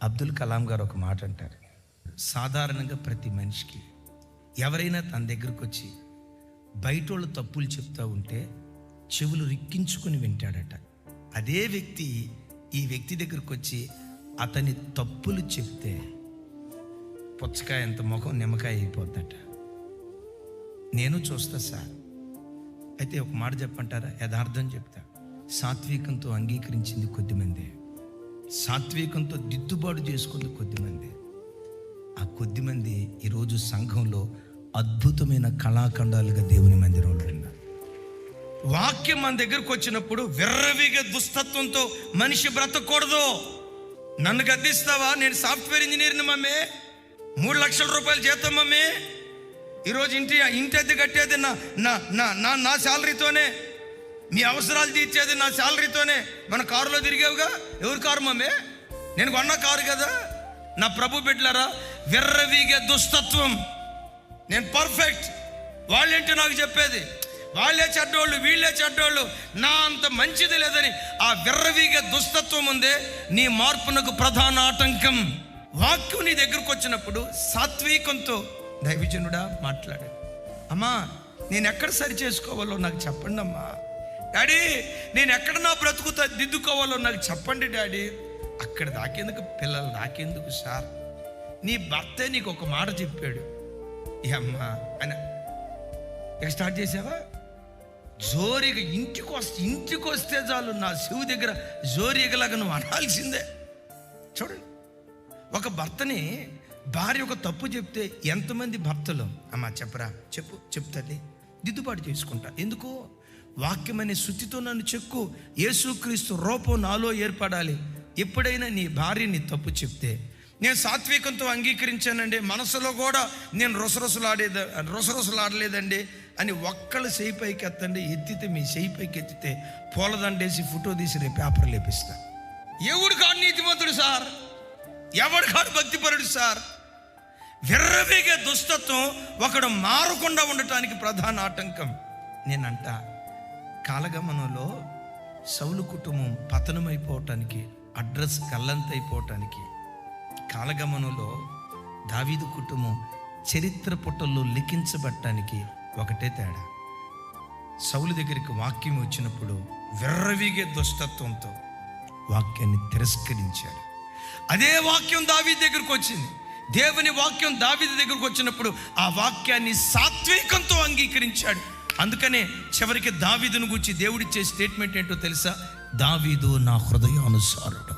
అబ్దుల్ కలాం గారు ఒక మాట అంటారు, సాధారణంగా ప్రతి మనిషికి ఎవరైనా తన దగ్గరకు వచ్చి బయటోళ్ళు తప్పులు చెప్తూ ఉంటే చెవులు రిక్కించుకుని వింటాడట. అదే వ్యక్తి ఈ వ్యక్తి దగ్గరకు వచ్చి అతని తప్పులు చెప్తే పుచ్చకాయ అంత ముఖం నిమ్మకాయ అయిపోద్దట. నేను చూస్తా సార్. అయితే ఒక మాట చెప్పంటారా? యథార్థం చెప్తా. సాత్వికంతో అంగీకరించింది కొద్దిమంది, సాత్వికంతో దిద్దుబాటు చేసుకుంది కొద్దిమంది. ఆ కొద్దిమంది ఈరోజు సంఘంలో అద్భుతమైన కళాఖండాలుగా దేవుని మందిరంలో ఉన్నారు. వాక్యం మన దగ్గరకు వచ్చినప్పుడు విర్రవీగే దుస్తత్వంతో మనిషి బ్రతకూడదు. నన్ను గద్దిస్తావా? నేను సాఫ్ట్వేర్ ఇంజనీర్ని మమ్మీ, 3 లక్షల రూపాయలు జీతం మమ్మీ, ఈరోజు ఇంటి అద్దె కట్టేది నా శాలరీతోనే, మీ అవసరాలు తీర్చేది నా శాలరీతోనే. మన కారులో తిరిగావుగా, ఎవరి కారు మమ్మీ? నేను కొన్న కారు కదా. నా ప్రభు బిడ్డలారా, విర్రవీగే దుస్తత్వం. నేను పర్ఫెక్ట్, వాళ్ళేంటి నాకు చెప్పేది, వాళ్ళే చెడ్డోళ్ళు, వీళ్ళే చెడ్డోళ్ళు, నా అంత మంచిది లేదని ఆ విర్రవీగే దుస్తత్వం ఉందే నీ మార్పునకు ప్రధాన ఆటంకం. వాక్యం నీ దగ్గరకు వచ్చినప్పుడు సాత్వికంతో దైవజనుడా మాట్లాడు. అమ్మా, నేను ఎక్కడ సరి చేసుకోవాలో నాకు చెప్పండి అమ్మా. డాడీ, నేను ఎక్కడ నా బ్రతుకుతా దిద్దుకోవాలో నాకు చెప్పండి డాడీ. అక్కడ దాకేందుకు, పిల్లలు దాకేందుకు సార్? నీ భర్తే నీకు ఒక మాట చెప్పాడు, అమ్మా అని ఇక స్టార్ట్ చేసావా? జోరిగా ఇంటికి వస్తే చాలు నా శివు దగ్గర జోరిగలాగా నువ్వు అనాల్సిందే. చూడండి, ఒక భర్తని భార్య ఒక తప్పు చెప్తే ఎంతమంది భర్తలు అమ్మా చెప్పరా, చెప్తుంది, దిద్దుబాటు చేసుకుంటా. ఎందుకు? వాక్యం అనే శుద్ధితో నన్ను చెక్కు, యేసుక్రీస్తు రూపం నాలో ఏర్పడాలి. ఎప్పుడైనా నీ భార్య నీ తప్పు చెప్తే, నేను సాత్వికంతో అంగీకరించానండి, మనసులో కూడా నేను రొసరొసలాడలేదండి అని ఒక్కళ్ళు చేయి పైకి ఎత్తండి, ఎత్తితే మీ చేయి పైకి ఎత్తితే పూలదండేసి ఫోటో తీసి రేపు పేపర్ లేపిస్తా. ఎవడు కాడు నీతిమంతుడు సార్, ఎవడు కాడు భక్తిపరుడు సార్? విర్రవీగే దుస్తత్వం ఒకడు మారకుండా ఉండటానికి ప్రధాన ఆటంకం. నేనంట కాలగమనంలో సౌలు కుటుంబం పతనమైపోవటానికి, అడ్రస్ గల్లంతైపోవటానికి, కాలగమనంలో దావీదు కుటుంబం చరిత్ర పుటల్లో లిఖించబడటానికి ఒకటే తేడా. సౌలు దగ్గరికి వాక్యం వచ్చినప్పుడు విర్రవీగే దుష్టత్వంతో వాక్యాన్ని తిరస్కరించాడు. అదే వాక్యం దావీదు దగ్గరకు వచ్చింది. దేవుని వాక్యం దావీదు దగ్గరకు వచ్చినప్పుడు ఆ వాక్యాన్ని సాత్వికంతో అంగీకరించాడు. అందుకనే చివరికి దావీదును గురించి దేవుడిచ్చే స్టేట్మెంట్ ఏంటో తెలుసా? దావీదు నా హృదయానుసారుడు.